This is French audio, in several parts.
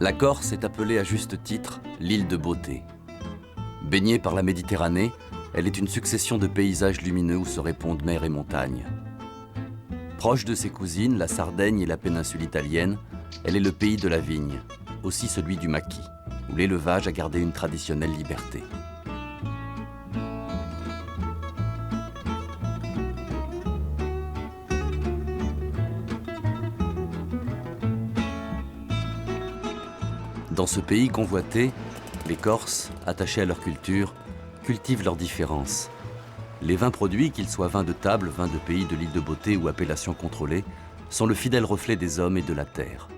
La Corse est appelée à juste titre l'île de beauté. Baignée par la Méditerranée, elle est une succession de paysages lumineux où se répondent mer et montagne. Proche de ses cousines, la Sardaigne et la péninsule italienne, elle est le pays de la vigne, aussi celui du maquis, où l'élevage a gardé une traditionnelle liberté. Dans ce pays convoité, les Corses, attachés à leur culture, cultivent leurs différences. Les vins produits, qu'ils soient vins de table, vins de pays de l'île de Beauté ou appellations contrôlées, sont le fidèle reflet des hommes et de la terre.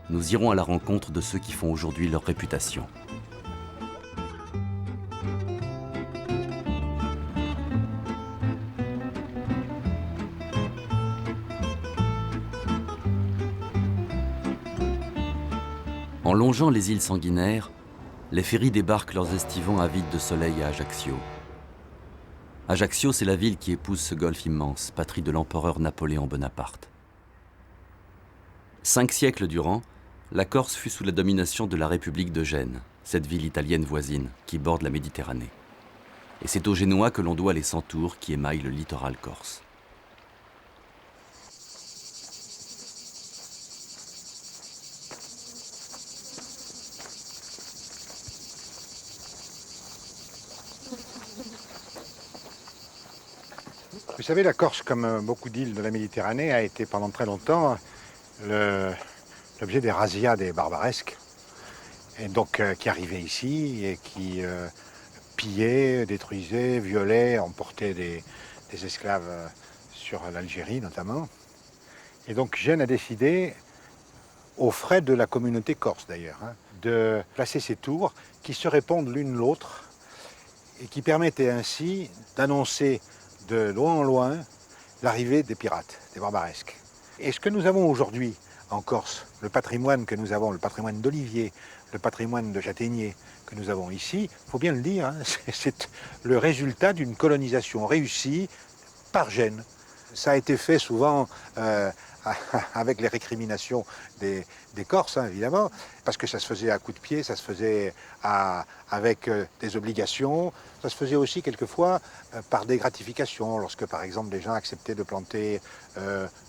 Nous irons à la rencontre de ceux qui font aujourd'hui leur réputation. En longeant les îles sanguinaires, les ferries débarquent leurs estivants avides de soleil à Ajaccio. Ajaccio, c'est la ville qui épouse ce golfe immense, patrie de l'empereur Napoléon Bonaparte. 5 siècles durant, la Corse fut sous la domination de la République de Gênes, cette ville italienne voisine qui borde la Méditerranée. Et c'est aux Génois que l'on doit les centaures qui émaillent le littoral corse. Vous savez, la Corse, comme beaucoup d'îles de la Méditerranée, a été pendant très longtemps l'objet des razzias des barbaresques, et donc qui arrivaient ici et qui pillaient, détruisaient, violaient, emportaient des esclaves sur l'Algérie notamment. Et donc Gênes a décidé, aux frais de la communauté corse d'ailleurs, de placer ces tours qui se répondent l'une l'autre et qui permettaient ainsi d'annoncer de loin en loin l'arrivée des pirates, des barbaresques. Et ce que nous avons aujourd'hui en Corse, le patrimoine que nous avons, le patrimoine d'olivier, le patrimoine de châtaignier que nous avons ici, il faut bien le dire, c'est le résultat d'une colonisation réussie par Gênes. Ça a été fait souvent avec les récriminations des Corses, évidemment, parce que ça se faisait à coups de pied, ça se faisait avec des obligations, ça se faisait aussi quelquefois par des gratifications, lorsque par exemple les gens acceptaient de planter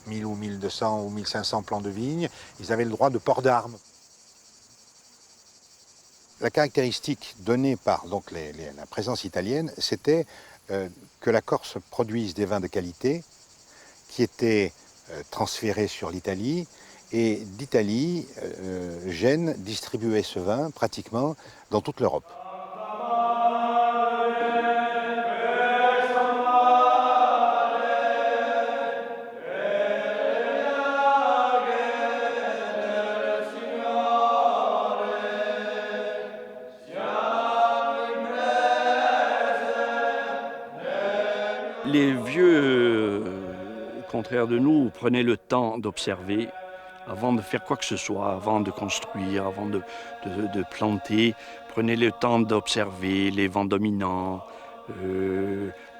1000 ou 1200 ou 1500 plants de vignes, ils avaient le droit de port d'armes. La caractéristique donnée par donc, la présence italienne, c'était que la Corse produise des vins de qualité qui étaient transférés sur l'Italie, et d'Italie, Gênes distribuait ce vin pratiquement dans toute l'Europe. Les vieux contraires de nous prenaient le temps d'observer avant de faire quoi que ce soit, avant de construire, avant de planter, prenaient le temps d'observer les vents dominants,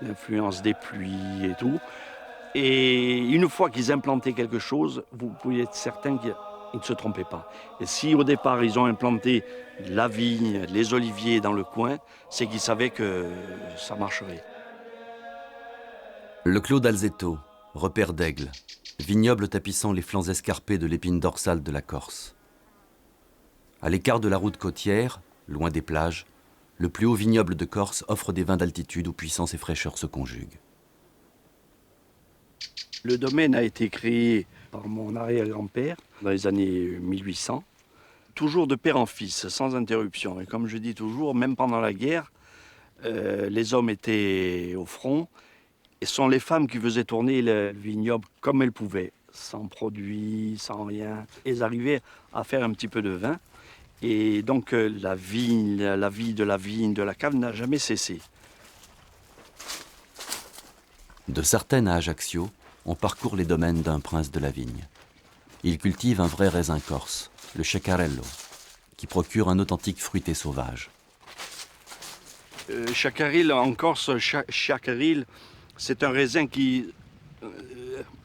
l'influence des pluies et tout. Et une fois qu'ils implantaient quelque chose, vous pouvez être certain qu'ils ne se trompaient pas. Et si au départ ils ont implanté la vigne, les oliviers dans le coin, c'est qu'ils savaient que ça marcherait. Le Clos d'Alzeto, repère d'aigle, vignoble tapissant les flancs escarpés de l'épine dorsale de la Corse. À l'écart de la route côtière, loin des plages, le plus haut vignoble de Corse offre des vins d'altitude où puissance et fraîcheur se conjuguent. Le domaine a été créé par mon arrière-grand-père dans les années 1800, toujours de père en fils, sans interruption. Et comme je dis toujours, même pendant la guerre, les hommes étaient au front, et ce sont les femmes qui faisaient tourner le vignoble comme elles pouvaient, sans produits, sans rien. Elles arrivaient à faire un petit peu de vin. Et donc la vie de la vigne, de la cave n'a jamais cessé. De Sartène à Ajaccio, on parcourt les domaines d'un prince de la vigne. Il cultive un vrai raisin corse, le Chacarello, qui procure un authentique fruité sauvage. Chacaril en Corse, Chacaril, c'est un raisin qui,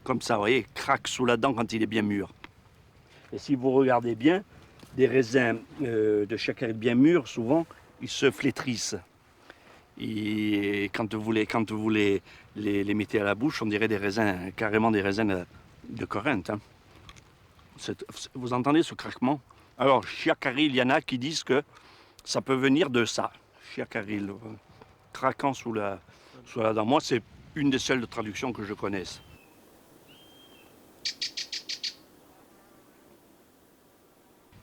comme ça, vous voyez, craque sous la dent quand il est bien mûr. Et si vous regardez bien, des raisins de Chiacaril bien mûrs, souvent, ils se flétrissent. Et quand vous les mettez à la bouche, on dirait des raisins, carrément des raisins de Corinthe. Hein. Vous entendez ce craquement? Alors, Chiacaril, il y en a qui disent que ça peut venir de ça. Chiacaril, craquant sous la dent. Moi, c'est une des seules traductions que je connaisse.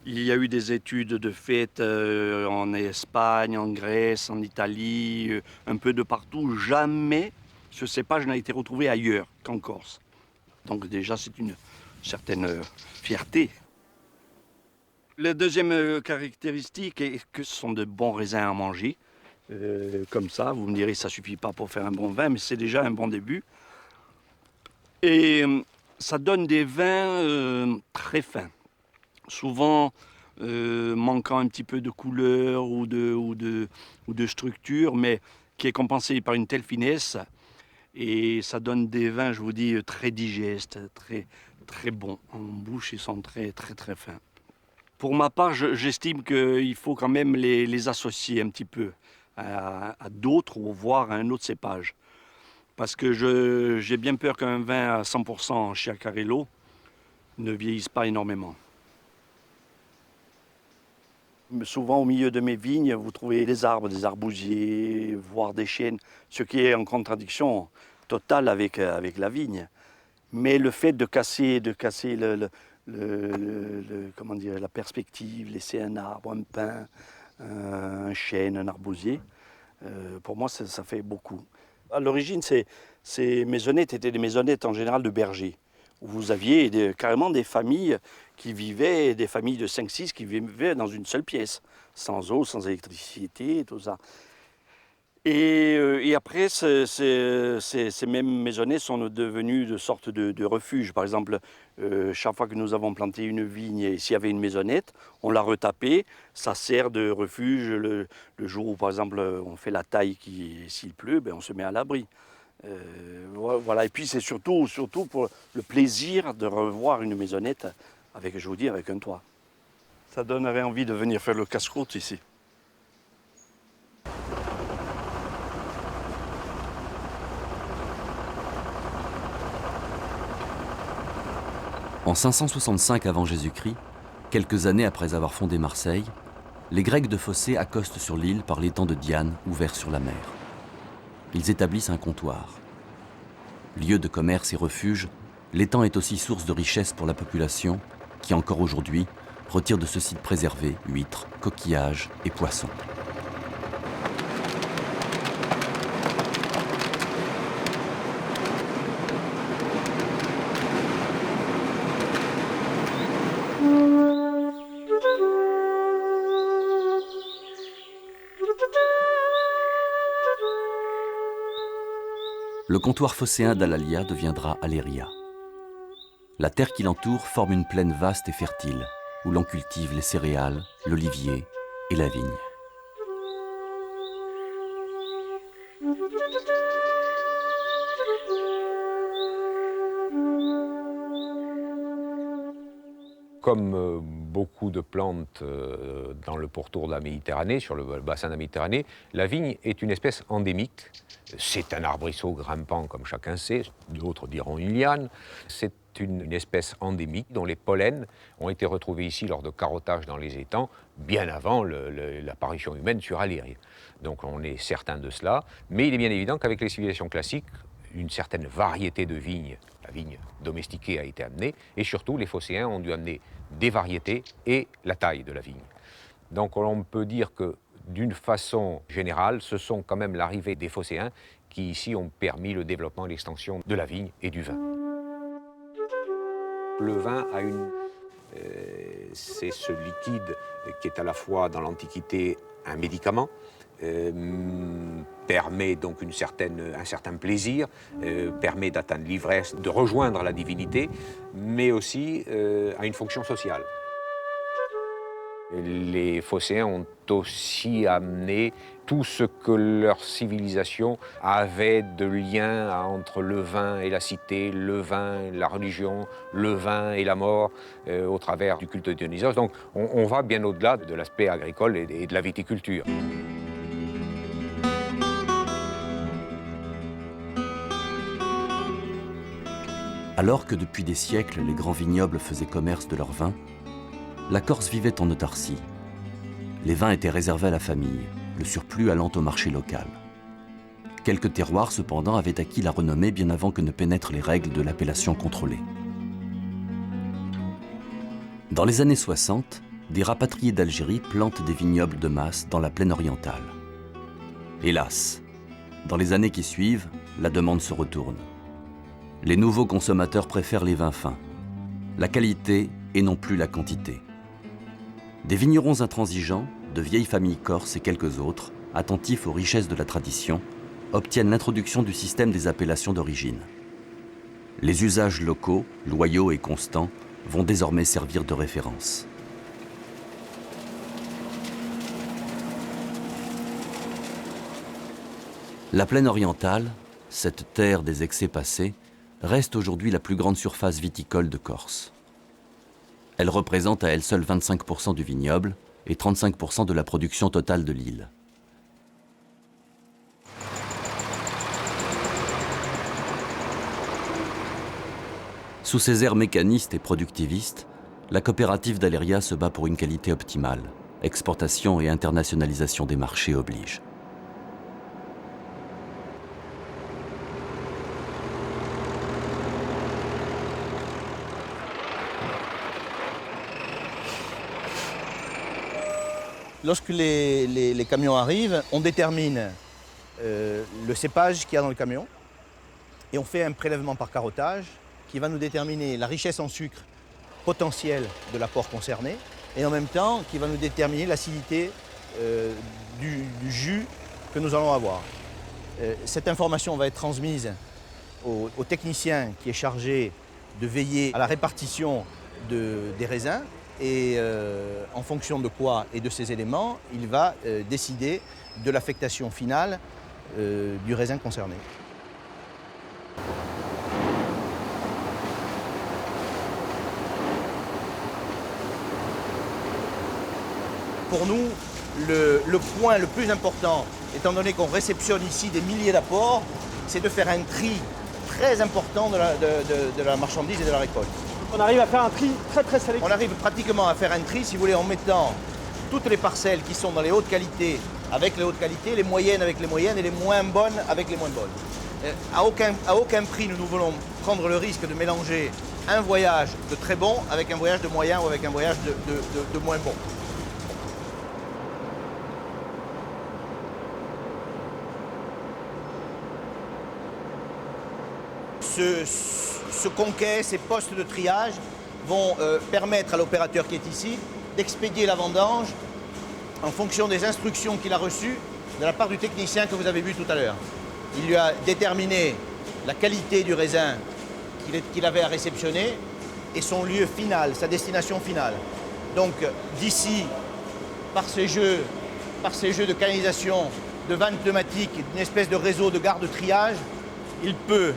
Il y a eu des études de fait en Espagne, en Grèce, en Italie, un peu de partout. Jamais ce cépage n'a été retrouvé ailleurs qu'en Corse. Donc déjà, c'est une certaine fierté. La deuxième caractéristique est que ce sont de bons raisins à manger. Comme ça, vous me direz, ça ne suffit pas pour faire un bon vin, mais c'est déjà un bon début. Et ça donne des vins très fins. Souvent manquant un petit peu de couleur ou de structure, mais qui est compensé par une telle finesse. Et ça donne des vins, je vous dis, très digestes, très, très bons. En bouche, ils sont très, très, très fins. Pour ma part, j'estime qu'il faut quand même les associer un petit peu à d'autres ou voire à un autre cépage. Parce que j'ai bien peur qu'un vin à 100% Chiacarillo ne vieillisse pas énormément. Souvent, au milieu de mes vignes, vous trouvez des arbres, des arbousiers, voire des chênes, ce qui est en contradiction totale avec la vigne. Mais le fait de casser comment dire, la perspective, laisser un arbre, un pin, un chêne, un arbousier, pour moi, ça fait beaucoup. À l'origine, ces maisonnettes étaient des maisonnettes en général de bergers. Vous aviez carrément des familles qui vivaient, des familles de 5-6 qui vivaient dans une seule pièce, sans eau, sans électricité, tout ça. Et après, ces mêmes maisonnettes sont devenues de sortes de refuges. Par exemple, chaque fois que nous avons planté une vigne et s'il y avait une maisonnette, on l'a retapée. Ça sert de refuge le jour où, par exemple, on fait la taille, s'il pleut, ben, on se met à l'abri. Voilà. Et puis c'est surtout pour le plaisir de revoir une maisonnette avec, je vous dis, avec un toit. Ça donnerait envie de venir faire le casse-croûte ici. En 565 avant Jésus-Christ, quelques années après avoir fondé Marseille, les Grecs de Phocée accostent sur l'île par l'étang de Diane, ouvert sur la mer. Ils établissent un comptoir. Lieu de commerce et refuge, l'étang est aussi source de richesse pour la population qui, encore aujourd'hui, retire de ce site préservé huîtres, coquillages et poissons. Le comptoir phocéen d'Alalia deviendra Aléria. La terre qui l'entoure forme une plaine vaste et fertile, où l'on cultive les céréales, l'olivier et la vigne. Comme beaucoup de plantes dans le pourtour de la Méditerranée, sur le bassin de la Méditerranée, la vigne est une espèce endémique. C'est un arbrisseau grimpant, comme chacun sait, d'autres diront une liane. C'est une espèce endémique dont les pollens ont été retrouvés ici lors de carottage dans les étangs, bien avant l'apparition humaine sur Aléria. Donc on est certain de cela, mais il est bien évident qu'avec les civilisations classiques, une certaine variété de vignes, la vigne domestiquée a été amenée, et surtout les phocéens ont dû amener des variétés et la taille de la vigne. Donc on peut dire que d'une façon générale, ce sont quand même l'arrivée des phocéens qui ici ont permis le développement et l'extension de la vigne et du vin. Le vin a c'est ce liquide qui est à la fois dans l'Antiquité un médicament, permet donc un certain plaisir, permet d'atteindre l'ivresse, de rejoindre la divinité, mais aussi a une fonction sociale. Les Phocéens ont aussi amené tout ce que leur civilisation avait de lien entre le vin et la cité, le vin et la religion, le vin et la mort, au travers du culte de Dionysos. Donc on va bien au-delà de l'aspect agricole et de la viticulture. Alors que depuis des siècles, les grands vignobles faisaient commerce de leur vin, la Corse vivait en autarcie. Les vins étaient réservés à la famille, le surplus allant au marché local. Quelques terroirs, cependant, avaient acquis la renommée bien avant que ne pénètrent les règles de l'appellation contrôlée. Dans les années 60, des rapatriés d'Algérie plantent des vignobles de masse dans la plaine orientale. Hélas, dans les années qui suivent, la demande se retourne. Les nouveaux consommateurs préfèrent les vins fins, la qualité et non plus la quantité. Des vignerons intransigeants, de vieilles familles corses et quelques autres, attentifs aux richesses de la tradition, obtiennent l'introduction du système des appellations d'origine. Les usages locaux, loyaux et constants, vont désormais servir de référence. La plaine orientale, cette terre des excès passés, reste aujourd'hui la plus grande surface viticole de Corse. Elle représente à elle seule 25% du vignoble et 35% de la production totale de l'île. Sous ses airs mécanistes et productivistes, la coopérative d'Aléria se bat pour une qualité optimale. Exportation et internationalisation des marchés obligent. Lorsque les camions arrivent, on détermine le cépage qu'il y a dans le camion et on fait un prélèvement par carottage qui va nous déterminer la richesse en sucre potentielle de l'apport concerné et en même temps qui va nous déterminer l'acidité du jus que nous allons avoir. Cette information va être transmise au technicien qui est chargé de veiller à la répartition des raisins. Et en fonction de quoi et de ces éléments, il va décider de l'affectation finale du raisin concerné. Pour nous, le point le plus important, étant donné qu'on réceptionne ici des milliers d'apports, c'est de faire un tri très important de la marchandise et de la récolte. On arrive à faire un tri très sélectif. On arrive pratiquement à faire un tri, si vous voulez, en mettant toutes les parcelles qui sont dans les hautes qualités avec les hautes qualités, les moyennes avec les moyennes et les moins bonnes avec les moins bonnes. À aucun prix nous voulons prendre le risque de mélanger un voyage de très bon avec un voyage de moyen ou avec un voyage de moins bon. Ce conquet, ces postes de triage vont permettre à l'opérateur qui est ici d'expédier la vendange en fonction des instructions qu'il a reçues de la part du technicien que vous avez vu tout à l'heure. Il lui a déterminé la qualité du raisin qu'il avait à réceptionner et son lieu final, sa destination finale. Donc d'ici, par ces jeux de canalisation, de vannes pneumatiques, d'une espèce de réseau de garde de triage, il peut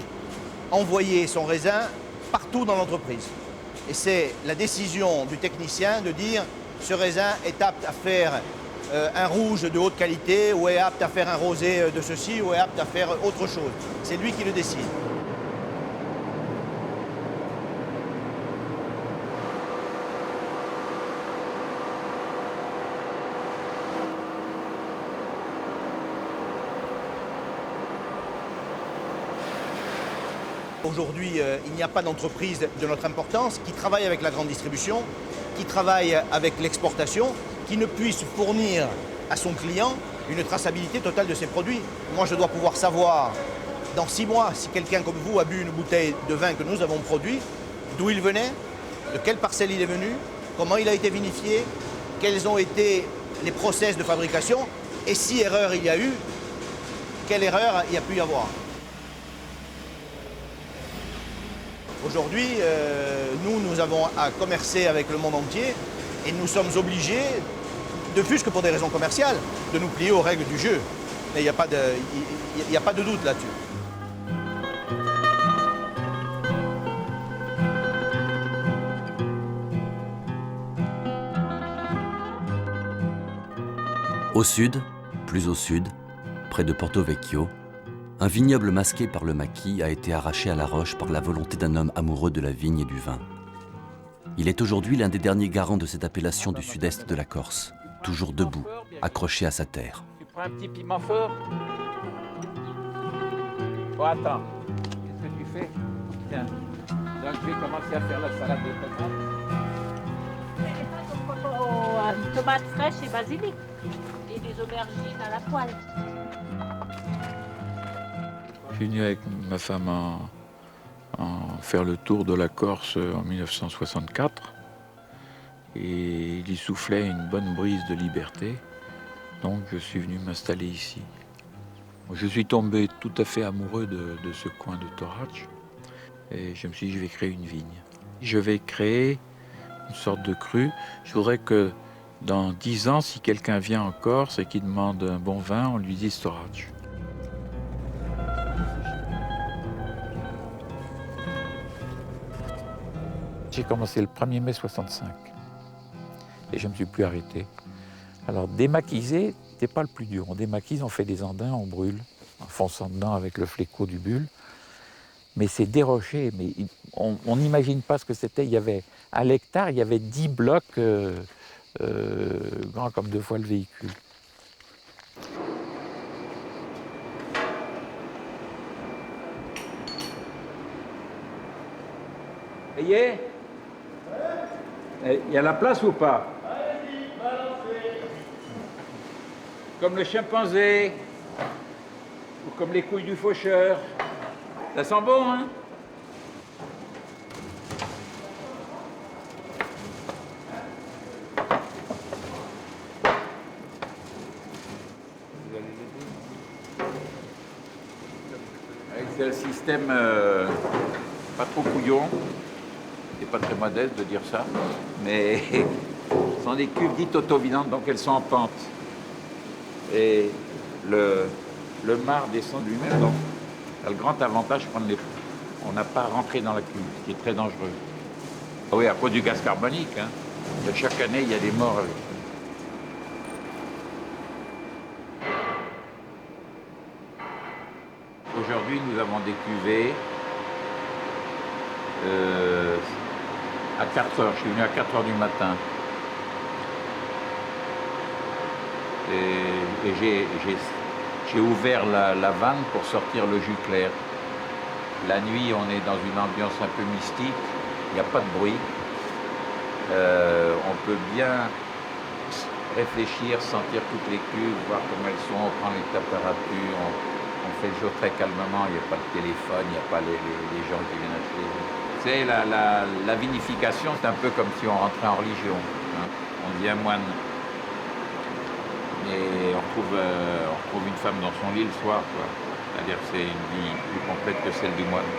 envoyer son raisin partout dans l'entreprise. Et c'est la décision du technicien de dire ce raisin est apte à faire un rouge de haute qualité ou est apte à faire un rosé de ceci ou est apte à faire autre chose. C'est lui qui le décide. Aujourd'hui, il n'y a pas d'entreprise de notre importance qui travaille avec la grande distribution, qui travaille avec l'exportation, qui ne puisse fournir à son client une traçabilité totale de ses produits. Moi, je dois pouvoir savoir, dans 6 mois, si quelqu'un comme vous a bu une bouteille de vin que nous avons produit, d'où il venait, de quelle parcelle il est venu, comment il a été vinifié, quels ont été les process de fabrication, et si erreur il y a eu, quelle erreur il y a pu y avoir. Aujourd'hui, nous avons à commercer avec le monde entier Et nous sommes obligés, ne fût-ce que pour des raisons commerciales, de nous plier aux règles du jeu. Mais il n'y a pas de doute là-dessus. Au sud, plus au sud, près de Porto Vecchio, un vignoble masqué par le maquis a été arraché à la roche par la volonté d'un homme amoureux de la vigne et du vin. Il est aujourd'hui l'un des derniers garants de cette appellation du sud-est de la Corse, toujours debout, accroché à sa terre. Tu prends un petit piment fort? Bon, attends. Qu'est-ce que tu fais? Tiens. Donc, je vais commencer à faire la salade de tomates. Tomates fraîches et basilic. Et des aubergines à la poêle. Je suis venu avec ma femme faire le tour de la Corse en 1964. Et il y soufflait une bonne brise de liberté. Donc je suis venu m'installer ici. Je suis tombé tout à fait amoureux de ce coin de Torace. Et je me suis dit, je vais créer une vigne. Je vais créer une sorte de cru. Je voudrais que dans 10 ans, si quelqu'un vient en Corse et qui demande un bon vin, on lui dise Torace. J'ai commencé le 1er mai 65 et je ne me suis plus arrêté. Alors démaquiser, c'était pas le plus dur. On démaquise, on fait des andins, on brûle, en fonçant dedans avec le fléau du bulle. Mais c'est déroché, mais on n'imagine pas ce que c'était. Il y avait, à l'hectare, il y avait 10 blocs grands comme 2 fois le véhicule. Ayez, il y a la place ou pas? Allez-y, balancez. Comme le chimpanzé, ou comme les couilles du faucheur. Ça sent bon, hein? C'est un système pas trop couillon. C'est pas très modeste de dire ça, mais ce sont des cuves dites auto-vidantes, donc elles sont en pente. Et le marc descend de lui-même, donc ça a le grand avantage on n'a pas à rentrer dans la cuve, ce qui est très dangereux. Ah oui, à cause du gaz carbonique, hein. Chaque année, il y a des morts avec ça. Aujourd'hui, nous avons des cuvées à 4 heures. Je suis venu à 4 heures du matin. Et j'ai ouvert la vanne pour sortir le jus clair. La nuit, on est dans une ambiance un peu mystique. Il n'y a pas de bruit. On peut bien réfléchir, sentir toutes les cuves, voir comment elles sont, on prend les températures, on fait le jour très calmement, il n'y a pas de téléphone, il n'y a pas les gens qui viennent acheter. Tu sais, la vinification, c'est un peu comme si on rentrait en religion, hein. On devient moine. Et on retrouve une femme dans son lit le soir, quoi. C'est-à-dire que c'est une vie plus complète que celle du moine.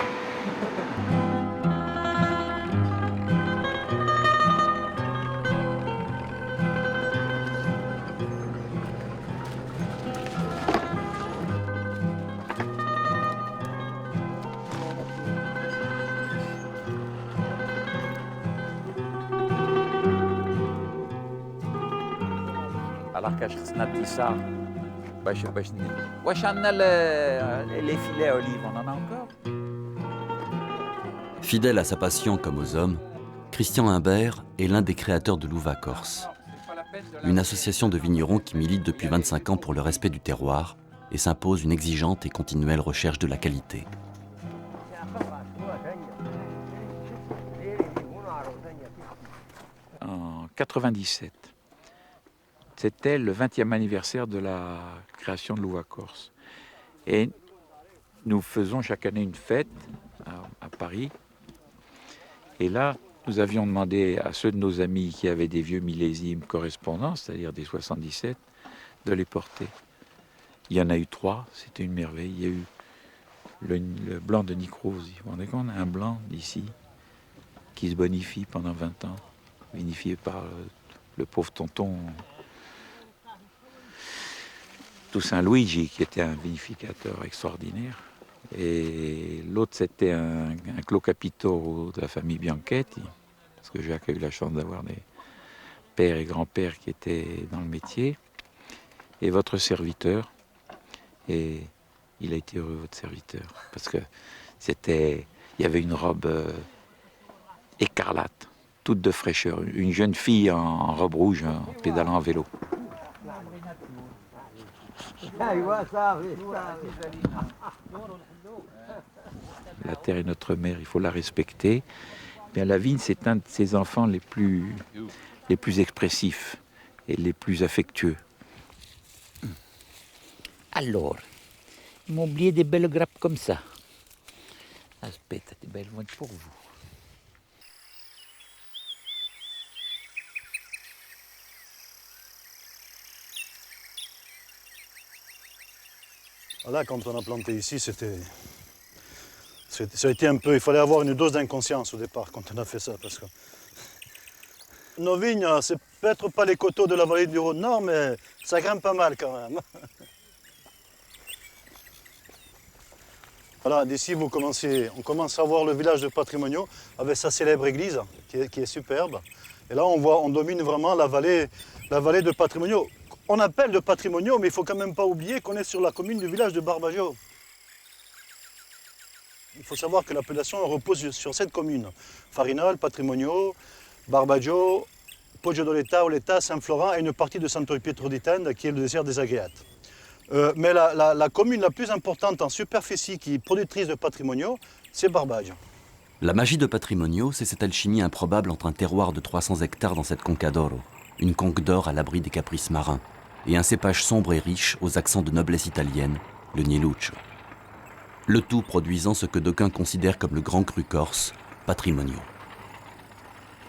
Les filets à olive, on en a encore? Fidèle à sa passion comme aux hommes, Christian Imbert est l'un des créateurs de l'Uva Corse, une association de vignerons qui milite depuis 25 ans pour le respect du terroir et s'impose une exigeante et continuelle recherche de la qualité. En 97. C'était le 20e anniversaire de la création de l'Uva Corse. Et nous faisons chaque année une fête à Paris. Et là, nous avions demandé à ceux de nos amis qui avaient des vieux millésimes correspondants, c'est-à-dire des 77, de les porter. Il y en a eu 3, c'était une merveille. Il y a eu le blanc de Nicrose. Vous vous rendez compte, un blanc d'ici qui se bonifie pendant 20 ans, vinifié par le pauvre tonton Toussaint Luigi, qui était un vinificateur extraordinaire. Et l'autre, c'était un Clos Capito de la famille Bianchetti, parce que Jacques a eu la chance d'avoir des pères et grands-pères qui étaient dans le métier. Et votre serviteur, et il a été heureux, votre serviteur, parce que il y avait une robe écarlate, toute de fraîcheur, une jeune fille en robe rouge, en pédalant à vélo. La terre est notre mère, il faut la respecter. Bien, la vigne, c'est un de ses enfants les plus expressifs et les plus affectueux. Alors, ils m'ont oublié des belles grappes comme ça. Aspetta, des belles vont être pour vous. Là, quand on a planté ici, ça a été un peu... Il fallait avoir une dose d'inconscience au départ quand on a fait ça. Parce que nos vignes, c'est peut-être pas les coteaux de la vallée du Rhône-Nord, mais ça grimpe pas mal quand même. Voilà, d'ici, on commence à voir le village de Patrimonio avec sa célèbre église qui est superbe. Et là, on domine vraiment la vallée de Patrimonio. On appelle de Patrimonio, mais il ne faut quand même pas oublier qu'on est sur la commune du village de Barbaggio. Il faut savoir que l'appellation repose sur cette commune. Farinal, Patrimonio, Barbaggio, Poggio d'Oletta, Oletta, Saint-Florent et une partie de Santo Pietro di Tenda qui est le désert des Agréates. Mais la commune la plus importante en superficie qui est productrice de Patrimonio, c'est Barbaggio. La magie de Patrimonio, c'est cette alchimie improbable entre un terroir de 300 hectares dans cette Conca d'Oro, une conque d'or à l'abri des caprices marins, et un cépage sombre et riche aux accents de noblesse italienne, le Nieluccio. Le tout produisant ce que d'aucuns considèrent comme le grand cru corse, Patrimonio.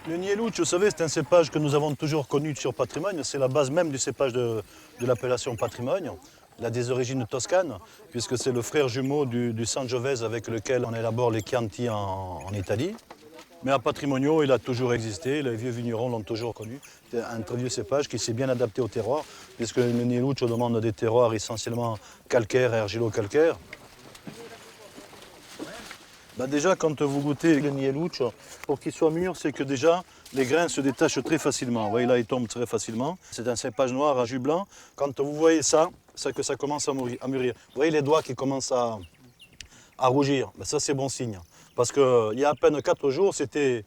Le Nieluccio, vous savez, c'est un cépage que nous avons toujours connu sur Patrimonio. C'est la base même du cépage de l'appellation Patrimonio. Il a des origines toscanes, puisque c'est le frère jumeau du Sangiovese avec lequel on élabore les Chianti en Italie. Mais à Patrimonio, il a toujours existé, les vieux vignerons l'ont toujours connu. C'est un très vieux cépage qui s'est bien adapté au terroir, puisque le Nieluccio demande des terroirs essentiellement calcaires et argilo-calcaires. Déjà, quand vous goûtez le Nieluccio, pour qu'il soit mûr, c'est que déjà, les grains se détachent très facilement. Vous voyez, là, ils tombent très facilement. C'est un cépage noir à jus blanc. Quand vous voyez ça, c'est que ça commence à mûrir. Vous voyez les doigts qui commencent à rougir. Ça, c'est bon signe. Parce qu'il y a à peine 4 jours, c'était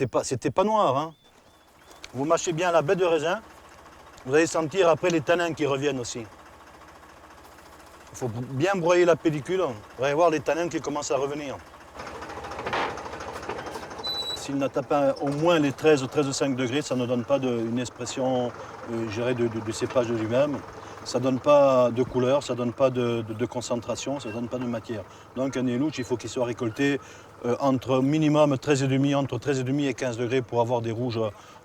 pas noir. Hein. Vous mâchez bien la baie de raisin, vous allez sentir après les tanins qui reviennent aussi. Il faut bien broyer la pellicule, vous allez voir les tanins qui commencent à revenir. S'il n'atteint pas au moins les 13,5 degrés, ça ne donne pas une expression du cépage de lui-même. Ça ne donne pas de couleur, ça ne donne pas de concentration, ça ne donne pas de matière. Donc un Nieluccio, il faut qu'il soit récolté entre minimum 13,5, entre 13,5 et 15 degrés pour avoir des rouges,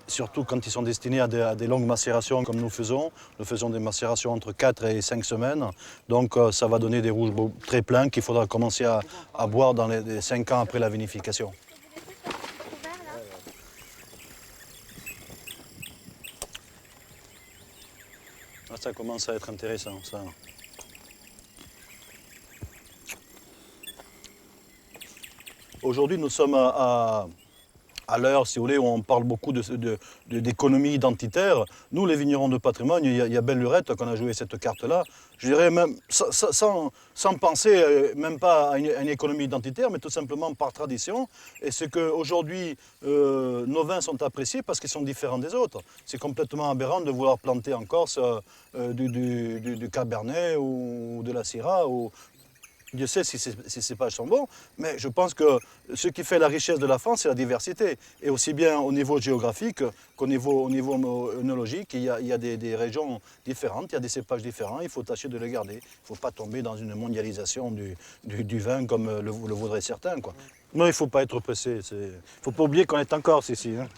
surtout quand ils sont destinés à des longues macérations comme nous faisons. Nous faisons des macérations entre 4 et 5 semaines. Donc ça va donner des rouges très pleins qu'il faudra commencer à boire dans les 5 ans après la vinification. Ça commence à être intéressant, ça. Aujourd'hui, nous sommes à l'heure, si vous voulez, où on parle beaucoup d'économie identitaire. Nous, les vignerons de patrimoine, il y a belle lurette qu'on a joué cette carte-là. Je dirais même, sans penser même pas à une économie identitaire, mais tout simplement par tradition. Et c'est qu'aujourd'hui, nos vins sont appréciés parce qu'ils sont différents des autres. C'est complètement aberrant de vouloir planter en Corse du Cabernet ou de la Syrah. Dieu sait si ces cépages sont bons, mais je pense que ce qui fait la richesse de la France, c'est la diversité. Et aussi bien au niveau géographique qu'au niveau œnologique, il y a des régions différentes, il y a des cépages différents, il faut tâcher de les garder. Il ne faut pas tomber dans une mondialisation du vin comme le voudraient certains, quoi. Non, il ne faut pas être pressé. Il ne faut pas oublier qu'on est en Corse ici. Hein.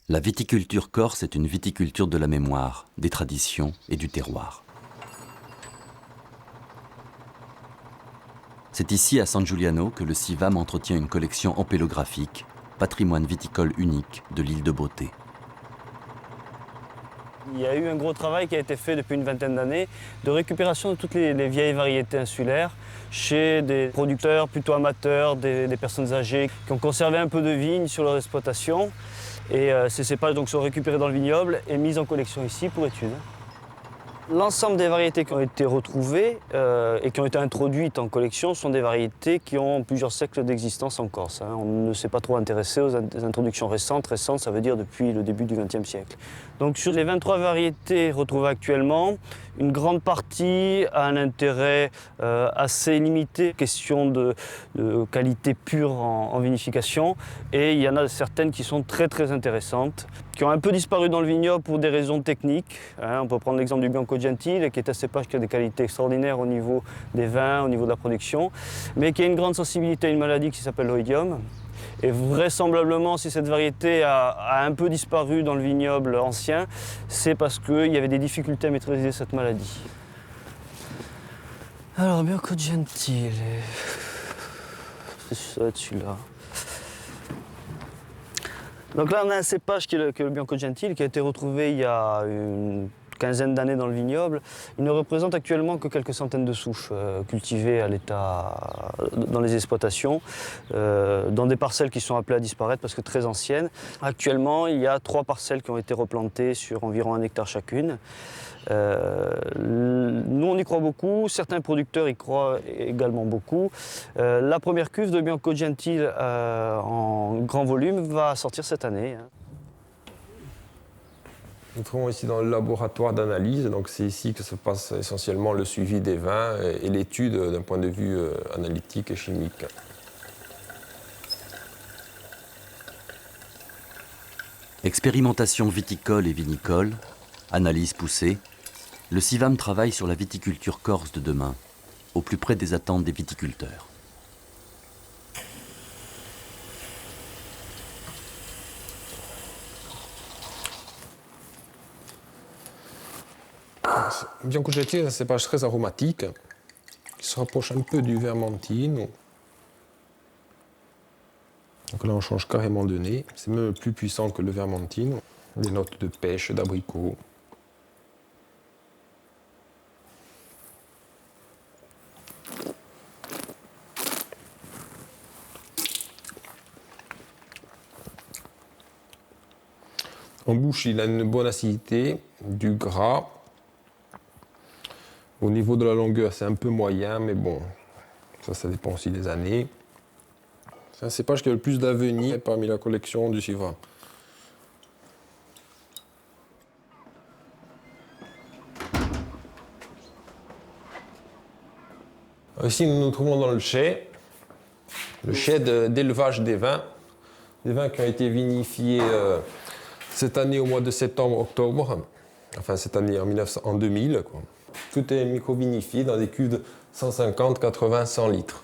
La viticulture corse est une viticulture de la mémoire, des traditions et du terroir. C'est ici, à San Giuliano, que le CIVAM entretient une collection ampélographique patrimoine viticole unique de l'île de Beauté. Il y a eu un gros travail qui a été fait depuis une vingtaine d'années de récupération de toutes les vieilles variétés insulaires chez des producteurs plutôt amateurs, des personnes âgées qui ont conservé un peu de vigne sur leur exploitation. Et ces cépages donc, sont récupérés dans le vignoble et mis en collection ici pour étude. L'ensemble des variétés qui ont été retrouvées et qui ont été introduites en collection sont des variétés qui ont plusieurs siècles d'existence en Corse. On ne s'est pas trop intéressé aux introductions récentes. Récentes, ça veut dire depuis le début du XXe siècle. Donc sur les 23 variétés retrouvées actuellement, une grande partie a un intérêt assez limité, question de qualité pure en vinification. Et il y en a certaines qui sont très très intéressantes, qui ont un peu disparu dans le vignoble pour des raisons techniques. On peut prendre l'exemple du Bianco Gentile, qui est un cépage qui a des qualités extraordinaires au niveau des vins, au niveau de la production, mais qui a une grande sensibilité à une maladie qui s'appelle l'oïdium. Et vraisemblablement, si cette variété a un peu disparu dans le vignoble ancien, c'est parce qu'il y avait des difficultés à maîtriser cette maladie. Alors, Bianco Gentile, ça va être celui-là. Donc là, on a un cépage qui est le Bianco Gentile, qui a été retrouvé il y a une quinzaine d'années dans le vignoble. Il ne représente actuellement que quelques centaines de souches cultivées à l'état dans les exploitations, dans des parcelles qui sont appelées à disparaître parce que très anciennes. Actuellement, il y a 3 parcelles qui ont été replantées sur environ 1 hectare chacune. Nous, on y croit beaucoup, certains producteurs y croient également beaucoup. La première cuve de Bianco Gentile en grand volume va sortir cette année. Nous trouvons ici dans le laboratoire d'analyse, donc c'est ici que se passe essentiellement le suivi des vins et l'étude d'un point de vue analytique et chimique. Expérimentation viticole et vinicole, analyse poussée, le CIVAM travaille sur la viticulture corse de demain, au plus près des attentes des viticulteurs. Bianco Gentile est un cépage très aromatique, qui se rapproche un peu du Vermentino. Donc là, on change carrément de nez. C'est même plus puissant que le Vermentino. Des notes de pêche, d'abricot. En bouche, il a une bonne acidité, du gras. Au niveau de la longueur, c'est un peu moyen, mais bon, ça dépend aussi des années. C'est un cépage qui a le plus d'avenir parmi la collection du CIVAM. Ici, nous nous trouvons dans le chai d'élevage des vins qui ont été vinifiés cette année au mois de septembre-octobre, enfin cette année en 2000. Quoi. Tout est micro-vinifié dans des cuves de 150, 80, 100 litres.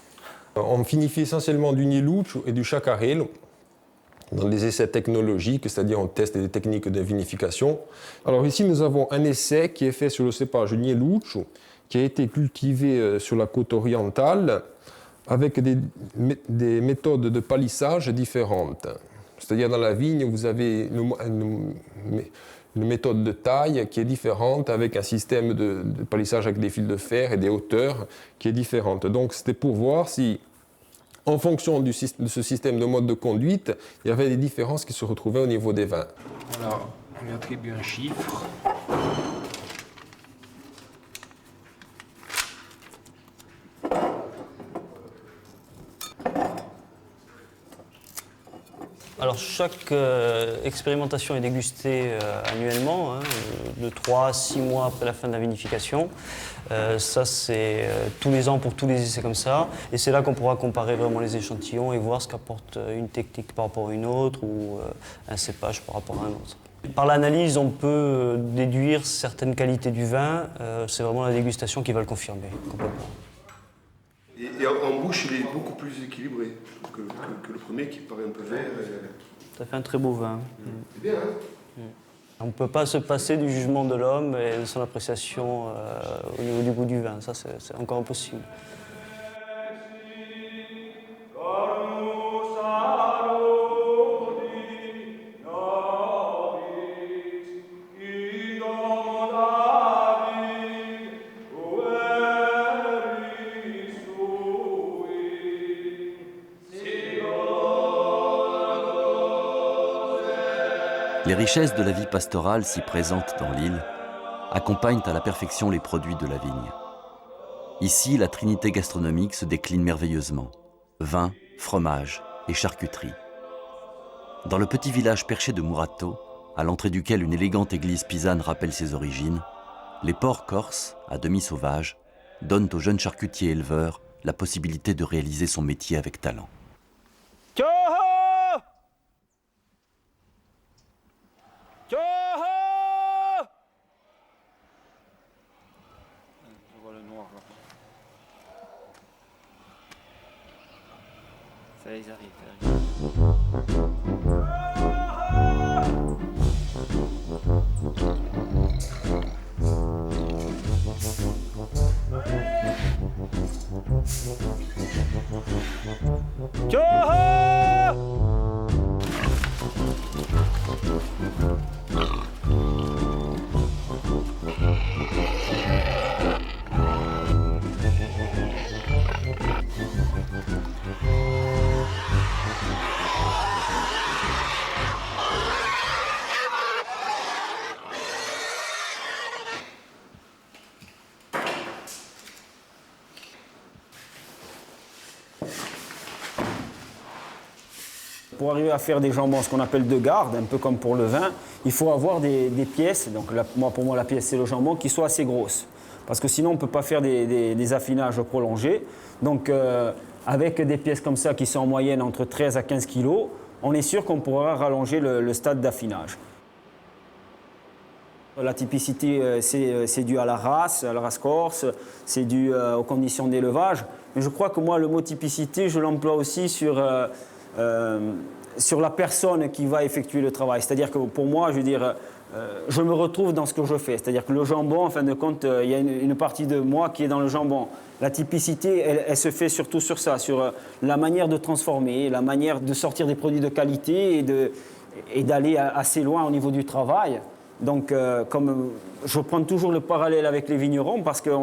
On vinifie essentiellement du Nieluccio et du Chacarello dans des essais technologiques, c'est-à-dire on teste des techniques de vinification. Alors ici, nous avons un essai qui est fait sur le cépage Nieluccio, qui a été cultivé sur la côte orientale avec des méthodes de palissage différentes. C'est-à-dire dans la vigne, vous avez une méthode de taille qui est différente avec un système de palissage avec des fils de fer et des hauteurs qui est différente. Donc c'était pour voir si, en fonction de ce système de mode de conduite, il y avait des différences qui se retrouvaient au niveau des vins. Voilà, on lui attribue un chiffre. Alors chaque expérimentation est dégustée annuellement, de 3 à 6 mois après la fin de la vinification. Ça c'est tous les ans pour tous les essais comme ça. Et c'est là qu'on pourra comparer vraiment les échantillons et voir ce qu'apporte une technique par rapport à une autre ou un cépage par rapport à un autre. Par l'analyse, on peut déduire certaines qualités du vin. C'est vraiment la dégustation qui va le confirmer complètement. Et en bouche, il est beaucoup plus équilibré que le premier qui paraît un peu vert. Ça fait un très beau vin. C'est bien, hein? On ne peut pas se passer du jugement de l'homme et de son appréciation au niveau du goût du vin. Ça, c'est encore impossible. Les richesses de la vie pastorale si présentes dans l'île accompagnent à la perfection les produits de la vigne. Ici, la trinité gastronomique se décline merveilleusement. Vin, fromage et charcuterie. Dans le petit village perché de Murato, à l'entrée duquel une élégante église pisane rappelle ses origines, les porcs corses, à demi sauvages, donnent au jeune charcutier éleveur la possibilité de réaliser son métier avec talent. Ça y est, ils arrivent. Pour arriver à faire des jambons, ce qu'on appelle de garde, un peu comme pour le vin, il faut avoir des pièces, donc pour moi la pièce c'est le jambon, qui soient assez grosses. Parce que sinon on ne peut pas faire des affinages prolongés. Donc avec des pièces comme ça qui sont en moyenne entre 13 à 15 kg, on est sûr qu'on pourra rallonger le stade d'affinage. La typicité, c'est dû à la race corse, c'est dû aux conditions d'élevage. Mais je crois que moi, le mot typicité, je l'emploie aussi sur la personne qui va effectuer le travail. C'est-à-dire que pour moi, je veux dire, je me retrouve dans ce que je fais. C'est-à-dire que le jambon, en fin de compte, il y a une partie de moi qui est dans le jambon. La typicité, elle se fait surtout sur ça, sur la manière de transformer, la manière de sortir des produits de qualité et d'aller assez loin au niveau du travail. Donc, comme je prends toujours le parallèle avec les vignerons, parce qu'il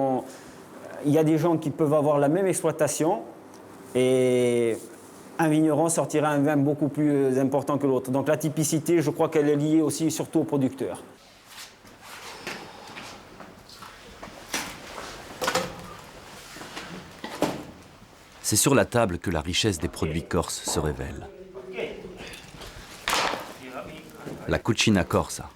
y a des gens qui peuvent avoir la même exploitation et un vigneron sortira un vin beaucoup plus important que l'autre. Donc la typicité, je crois qu'elle est liée aussi surtout aux producteurs. C'est sur la table que la richesse des produits corses se révèle. La cucina corsa,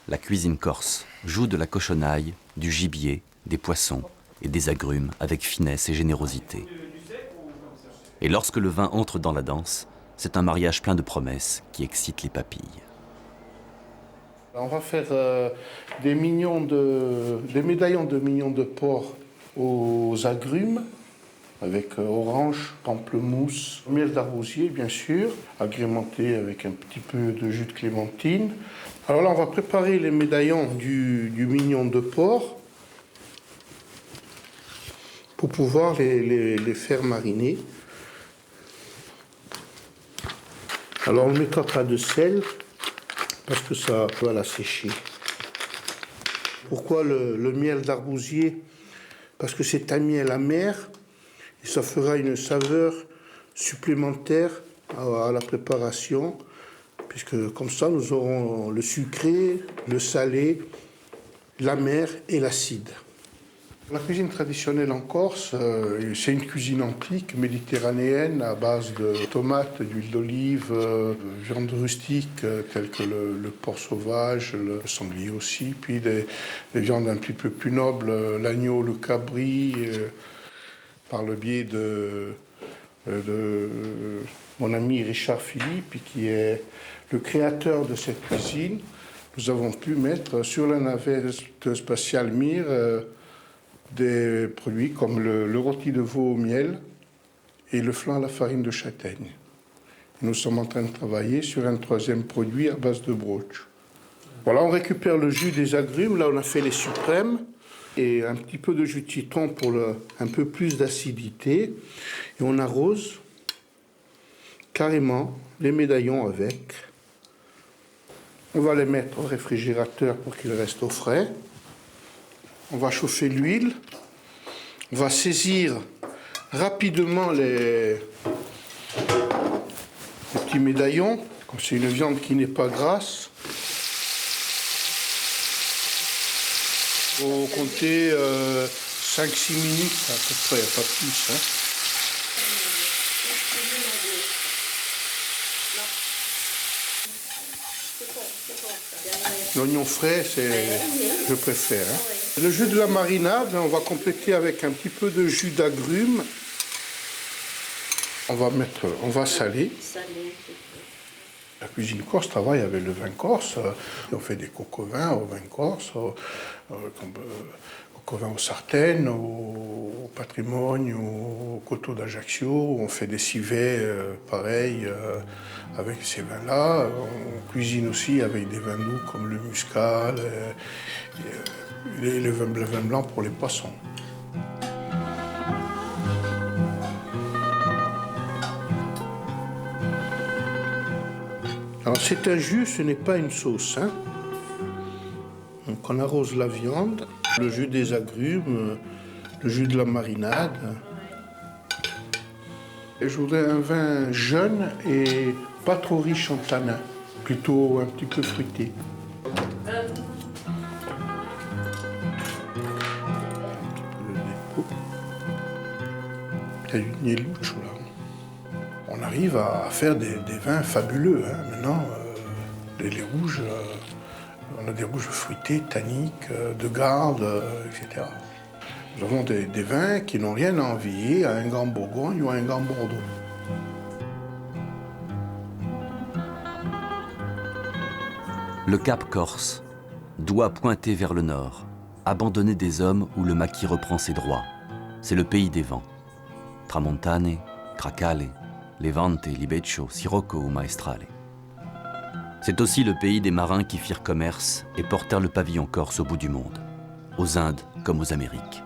la cuisine corse, joue de la cochonaille, du gibier, des poissons et des agrumes avec finesse et générosité. Et lorsque le vin entre dans la danse, c'est un mariage plein de promesses qui excite les papilles. On va faire des médaillons de mignons de porc aux agrumes, avec orange, pamplemousse, miel d'arbousier bien sûr, agrémenté avec un petit peu de jus de clémentine. Alors là, on va préparer les médaillons du mignon de porc pour pouvoir les faire mariner. Alors on ne mettra pas de sel parce que ça va la sécher. Pourquoi le miel d'arbousier? Parce que c'est un miel amer et ça fera une saveur supplémentaire à la préparation, puisque comme ça nous aurons le sucré, le salé, l'amer et l'acide. La cuisine traditionnelle en Corse, c'est une cuisine antique, méditerranéenne, à base de tomates, d'huile d'olive, viande rustique, telle que le porc sauvage, le sanglier aussi, puis des viandes un petit peu plus nobles, l'agneau, le cabri, par le biais de mon ami Richard Philippe, qui est le créateur de cette cuisine. Nous avons pu mettre sur la navette spatiale Mir des produits comme le rôti de veau au miel et le flan à la farine de châtaigne. Nous sommes en train de travailler sur un troisième produit à base de broche. Voilà, on récupère le jus des agrumes, là on a fait les suprêmes, et un petit peu de jus de citron pour un peu plus d'acidité. Et on arrose carrément les médaillons avec. On va les mettre au réfrigérateur pour qu'ils restent au frais. On va chauffer l'huile. On va saisir rapidement les petits médaillons. Comme c'est une viande qui n'est pas grasse, faut compter 5-6 minutes à peu près, pas plus. Hein. L'oignon frais, je préfère. Hein. Le jus de la marinade, on va compléter avec un petit peu de jus d'agrumes. On va saler. La cuisine corse travaille avec le vin corse. On fait des coq au vin au vin corse, coq au vin aux sartènes, au patrimoine, au coteau d'Ajaccio. On fait des civets pareils avec ces vins-là. On cuisine aussi avec des vins doux comme le muscat, le vin blanc pour les poissons. Alors c'est un jus, ce n'est pas une sauce. Hein. Donc on arrose la viande, le jus des agrumes, le jus de la marinade. Et je voudrais un vin jeune et pas trop riche en tanin, plutôt un petit peu fruité. Il y a du Nieluccio là. On arrive à faire des vins fabuleux. Hein. Maintenant, les rouges, on a des rouges fruités, tanniques, de garde, etc. Nous avons des vins qui n'ont rien à envier à un grand Bourgogne ou à un grand Bordeaux. Le Cap Corse doit pointer vers le nord, abandonner des hommes où le maquis reprend ses droits. C'est le pays des vents. Tramontane, Tracale, Levante, Libeccio, Sirocco ou Maestrale. C'est aussi le pays des marins qui firent commerce et portèrent le pavillon corse au bout du monde, aux Indes comme aux Amériques.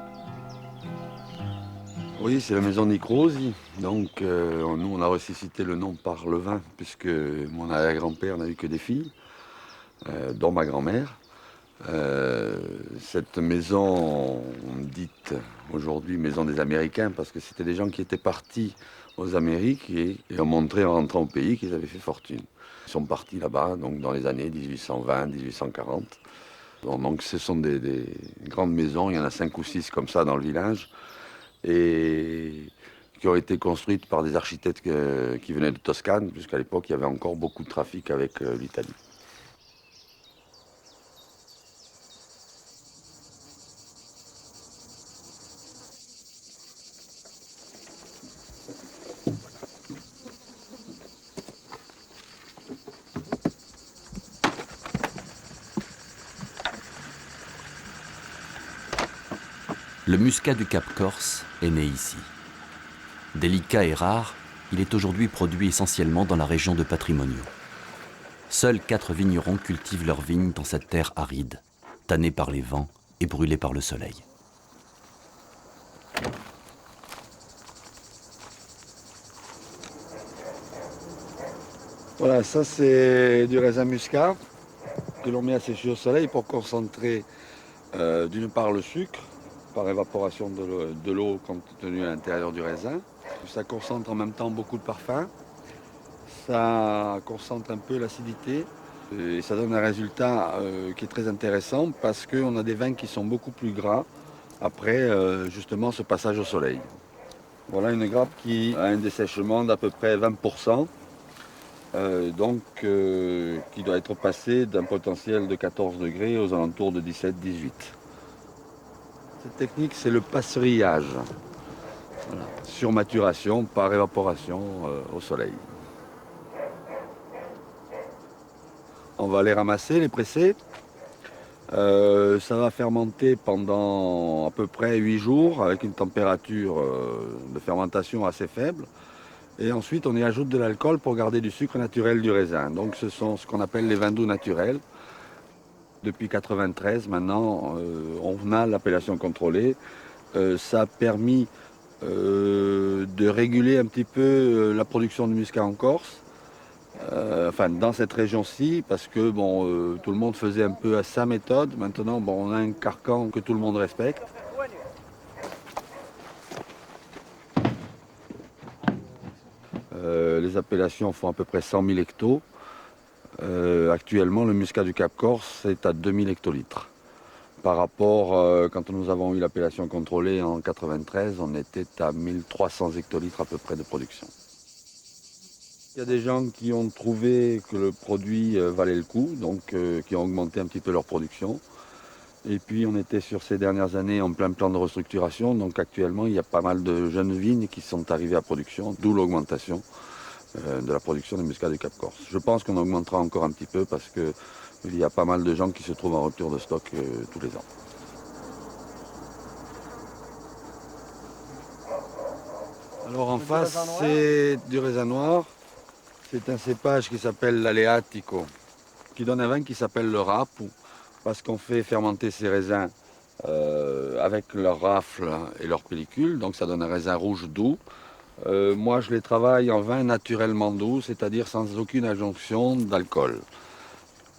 Oui, c'est la maison Nicrosi. Donc, nous, on a ressuscité le nom par le vin, puisque mon arrière-grand-père n'a eu que des filles, dont ma grand-mère. Cette maison, dite aujourd'hui maison des Américains, parce que c'était des gens qui étaient partis aux Amériques et ont montré en rentrant au pays qu'ils avaient fait fortune. Ils sont partis là-bas donc dans les années 1820, 1840. Donc ce sont des grandes maisons, il y en a 5 ou 6 comme ça dans le village, et qui ont été construites par des architectes qui venaient de Toscane, puisqu'à l'époque il y avait encore beaucoup de trafic avec l'Italie. Le muscat du Cap Corse est né ici. Délicat et rare, il est aujourd'hui produit essentiellement dans la région de Patrimonio. Seuls 4 vignerons cultivent leurs vignes dans cette terre aride, tannée par les vents et brûlée par le soleil. Voilà, ça c'est du raisin muscat que l'on met à sécher au soleil pour concentrer d'une part le sucre, par évaporation de l'eau contenue à l'intérieur du raisin. Ça concentre en même temps beaucoup de parfum, ça concentre un peu l'acidité et ça donne un résultat qui est très intéressant parce qu'on a des vins qui sont beaucoup plus gras après justement ce passage au soleil. Voilà une grappe qui a un dessèchement d'à peu près 20%, qui doit être passée d'un potentiel de 14 degrés aux alentours de 17-18. Cette technique, c'est le passerillage, voilà, sur maturation par évaporation au soleil. On va les ramasser, les presser. Ça va fermenter pendant à peu près 8 jours avec une température de fermentation assez faible. Et ensuite, on y ajoute de l'alcool pour garder du sucre naturel du raisin. Donc ce sont ce qu'on appelle les vins doux naturels. Depuis 1993, maintenant, on a l'appellation contrôlée. Ça a permis de réguler un petit peu la production de muscat en Corse, dans cette région-ci, parce que tout le monde faisait un peu à sa méthode. Maintenant, on a un carcan que tout le monde respecte. Les appellations font à peu près 100 000 hectos. Actuellement, le muscat du Cap Corse est à 2000 hectolitres. Par rapport, quand nous avons eu l'appellation contrôlée en 93, on était à 1300 hectolitres à peu près de production. Il y a des gens qui ont trouvé que le produit valait le coup, donc qui ont augmenté un petit peu leur production. Et puis on était sur ces dernières années en plein plan de restructuration, donc actuellement il y a pas mal de jeunes vignes qui sont arrivées à production, d'où l'augmentation de la production des muscats du Cap Corse. Je pense qu'on augmentera encore un petit peu parce qu'il y a pas mal de gens qui se trouvent en rupture de stock tous les ans. Alors en face, c'est du raisin noir. C'est un cépage qui s'appelle l'Aleatico, qui donne un vin qui s'appelle le Rapu, parce qu'on fait fermenter ces raisins avec leur rafle et leur pellicule, donc ça donne un raisin rouge doux. Moi, je les travaille en vin naturellement doux, c'est-à-dire sans aucune adjonction d'alcool.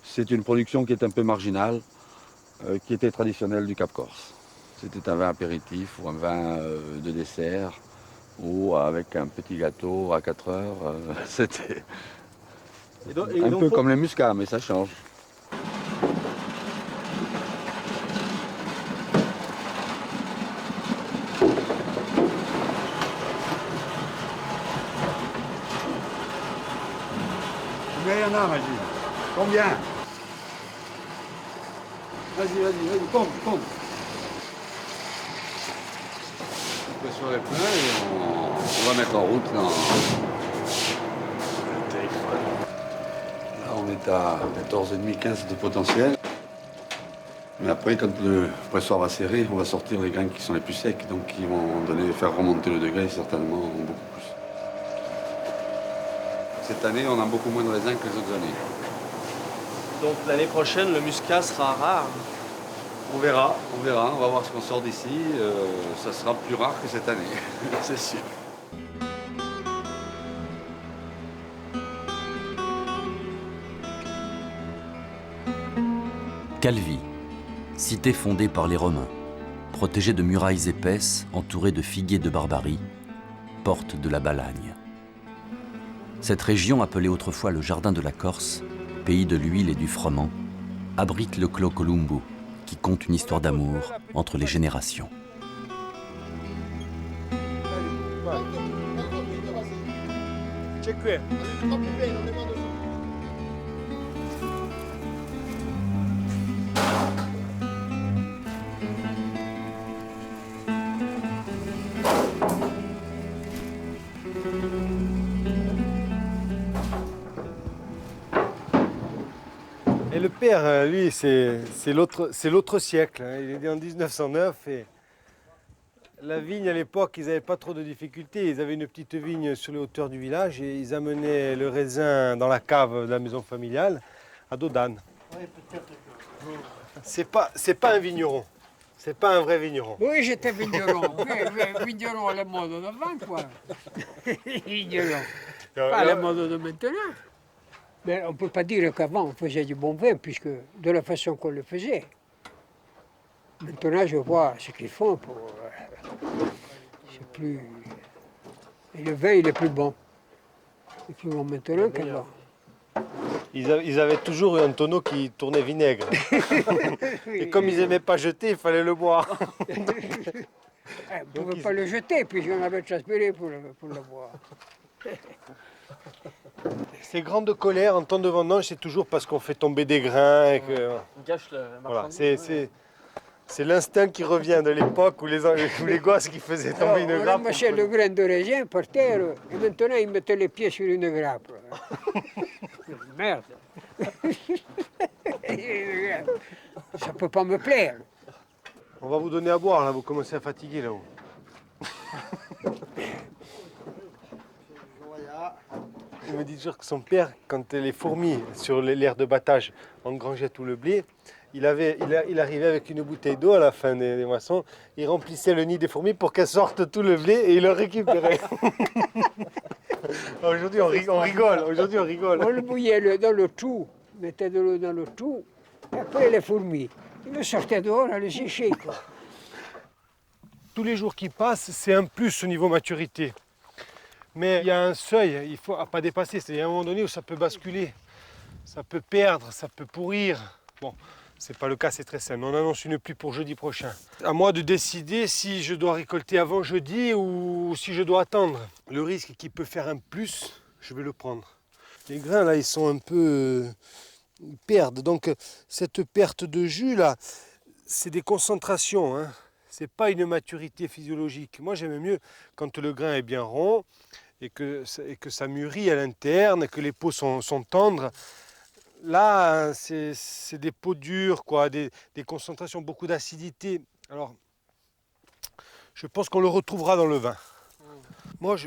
C'est une production qui est un peu marginale, qui était traditionnelle du Cap Corse. C'était un vin apéritif ou un vin de dessert, ou avec un petit gâteau à 4 heures. C'était un peu comme les muscats, mais ça change. Combien il y en a, Maggie? Combien? Vas-y, compte. On peut sur les pleins et on va mettre en route. Là, on est à 14,5, 15 de potentiel. Mais après, quand le pressoir va serrer, on va sortir les grains qui sont les plus secs, donc qui vont faire remonter le degré certainement beaucoup plus. Cette année, on a beaucoup moins de raisins que les autres années. Donc l'année prochaine, le muscat sera rare. On verra, on va voir ce qu'on sort d'ici. Ça sera plus rare que cette année, c'est sûr. Calvi, cité fondée par les Romains, protégée de murailles épaisses, entourée de figuiers de Barbarie, porte de la Balagne. Cette région, appelée autrefois le Jardin de la Corse, pays de l'huile et du froment, abrite le Clos Columbu, qui compte une histoire d'amour entre les générations. Et le père, lui, c'est l'autre siècle. Il est né en 1909 et la vigne à l'époque, ils n'avaient pas trop de difficultés. Ils avaient une petite vigne sur les hauteurs du village et ils amenaient le raisin dans la cave de la maison familiale à dos d'âne. C'est pas un vigneron. C'est pas un vrai vigneron. Oui, j'étais vigneron. Vigneron à la mode d'avant, quoi. Vigneron. Pas à la mode de maintenant. Mais on ne peut pas dire qu'avant on faisait du bon vin, puisque de la façon qu'on le faisait. Maintenant, je vois ce qu'ils font pour... c'est plus... Et le vin, il est plus bon. Il est plus bon maintenant qu'avant. Ils avaient toujours eu un tonneau qui tournait vinaigre. Et comme ils n'aimaient pas jeter, il fallait le boire. On ne pouvait pas le jeter, puisqu'on avait transpiré pour le boire. Ces grandes colères en temps de vendange, c'est toujours parce qu'on fait tomber des grains. Et que, On gâche la voilà, marchandise. c'est l'instinct qui revient de l'époque où les gosses qui faisaient tomber une On grappe. ramassait le grain de raisin par terre, et maintenant ils mettaient les pieds sur une grappe. Merde. Ça ne peut pas me plaire. On va vous donner à boire, là, vous commencez à fatiguer là-haut. Il me dit toujours que son père, quand les fourmis sur l'aire de battage engrangeaient tout le blé, il arrivait avec une bouteille d'eau à la fin des moissons, il remplissait le nid des fourmis pour qu'elles sortent tout le blé et il le récupérait. Aujourd'hui on rigole. On le bouillait dans le tout, mettait de l'eau dans le tout, et après les fourmis. Il le sortait dehors à le sécher, quoi. Tous les jours qui passent, c'est un plus au niveau maturité. Mais il y a un seuil, il ne faut pas dépasser. C'est-à-dire à un moment donné où ça peut basculer, ça peut perdre, ça peut pourrir. Bon, C'est pas le cas, c'est très simple. On annonce une pluie pour jeudi prochain. À moi de décider si je dois récolter avant jeudi ou si je dois attendre. Le risque qui peut faire un plus, je vais le prendre. Les grains là, ils sont un peu... ils perdent. Donc cette perte de jus là, c'est des concentrations. Hein. C'est pas une maturité physiologique. Moi j'aime mieux quand le grain est bien rond et que ça mûrit à l'interne, que les peaux sont tendres. Là, c'est des peaux dures, quoi, des concentrations, beaucoup d'acidité. Alors, je pense qu'on le retrouvera dans le vin. Moi,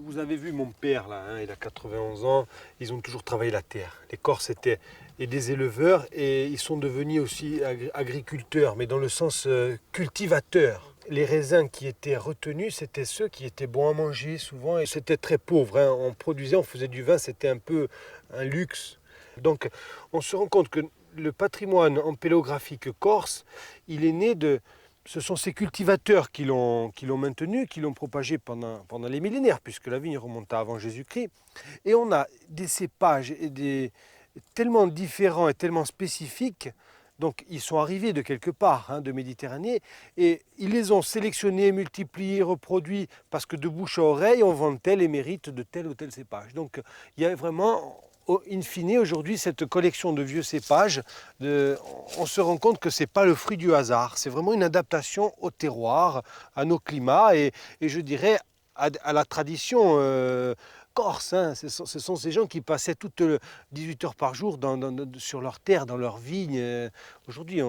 vous avez vu mon père, là, hein, il a 91 ans, ils ont toujours travaillé la terre. Les Corses étaient des éleveurs et ils sont devenus aussi agriculteurs, mais dans le sens cultivateurs. Les raisins qui étaient retenus, c'était ceux qui étaient bons à manger souvent. Et c'était très pauvre, hein. On produisait, on faisait du vin, c'était un peu un luxe. Donc on se rend compte que le patrimoine ampélographique corse, il est né de... Ce sont ces cultivateurs qui l'ont maintenu, qui l'ont propagé pendant les millénaires, puisque la vigne remonte à avant Jésus-Christ. Et on a des cépages tellement différents et tellement spécifiques, donc ils sont arrivés de quelque part, hein, de Méditerranée, et ils les ont sélectionnés, multipliés, reproduits, parce que de bouche à oreille, on vantait les mérites de tel ou tel cépage. Donc il y a vraiment... In fine, aujourd'hui, cette collection de vieux cépages, on se rend compte que ce n'est pas le fruit du hasard. C'est vraiment une adaptation au terroir, à nos climats et je dirais à la tradition corse. Hein. Ce sont ces gens qui passaient toutes 18 heures par jour sur leur terre, dans leurs vignes. Aujourd'hui,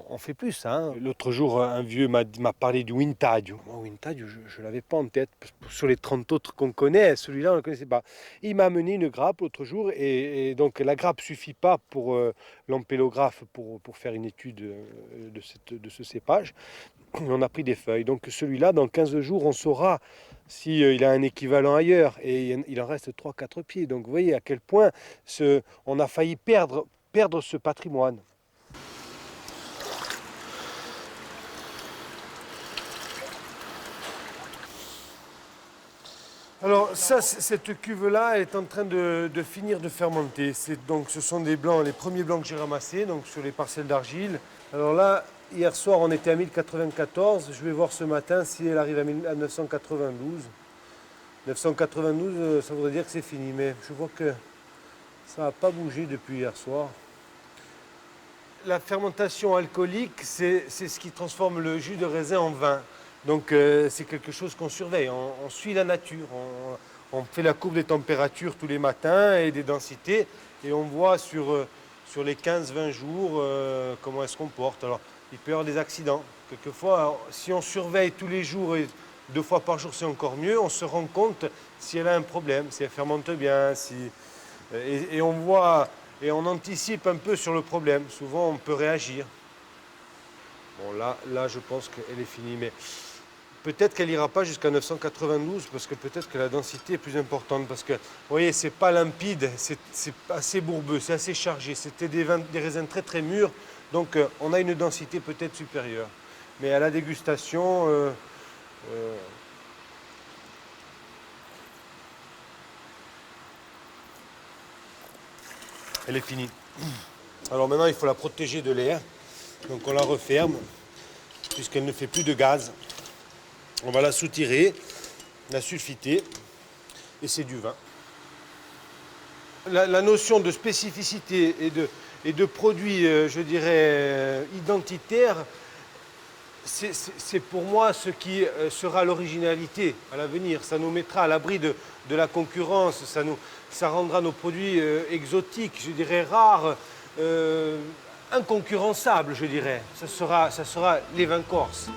on fait plus ça. Hein. L'autre jour, un vieux m'a parlé du Wintadio. Moi, Wintadio, je ne l'avais pas en tête. Sur les 30 autres qu'on connaît, celui-là, on ne le connaissait pas. Il m'a amené une grappe l'autre jour. Et donc, la grappe ne suffit pas pour l'ampélographe pour faire une étude de ce cépage. On a pris des feuilles. Donc, celui-là, dans 15 jours, on saura s'il a un équivalent ailleurs. Et il en reste 3-4 pieds. Donc, vous voyez à quel point on a failli perdre ce patrimoine. Alors ça, cette cuve-là est en train de finir de fermenter. Donc ce sont des blancs, les premiers blancs que j'ai ramassés, donc sur les parcelles d'argile. Alors là, hier soir, on était à 1094. Je vais voir ce matin si elle arrive à 992. 992, ça voudrait dire que c'est fini, mais je vois que ça n'a pas bougé depuis hier soir. La fermentation alcoolique, c'est ce qui transforme le jus de raisin en vin. Donc c'est quelque chose qu'on surveille, on suit la nature, on fait la courbe des températures tous les matins et des densités et on voit sur les 15-20 jours comment elle se comporte. Alors il peut y avoir des accidents. Quelquefois, si on surveille tous les jours et 2 fois par jour c'est encore mieux, on se rend compte si elle a un problème, si elle fermente bien, et on voit et on anticipe un peu sur le problème. Souvent on peut réagir. Bon là je pense qu'elle est finie, mais peut-être qu'elle n'ira pas jusqu'à 992 parce que peut-être que la densité est plus importante. Parce que, vous voyez, c'est pas limpide, c'est assez bourbeux, c'est assez chargé. C'était des raisins très très mûrs, donc on a une densité peut-être supérieure. Mais à la dégustation, elle est finie. Alors maintenant, il faut la protéger de l'air. Donc on la referme, puisqu'elle ne fait plus de gaz. On va la soutirer, la sulfiter, et c'est du vin. La notion de spécificité et de produit, je dirais, identitaire, c'est pour moi ce qui sera l'originalité à l'avenir. Ça nous mettra à l'abri de la concurrence, ça rendra nos produits exotiques, je dirais rares, inconcurrençables, je dirais. Ça sera les vins corses.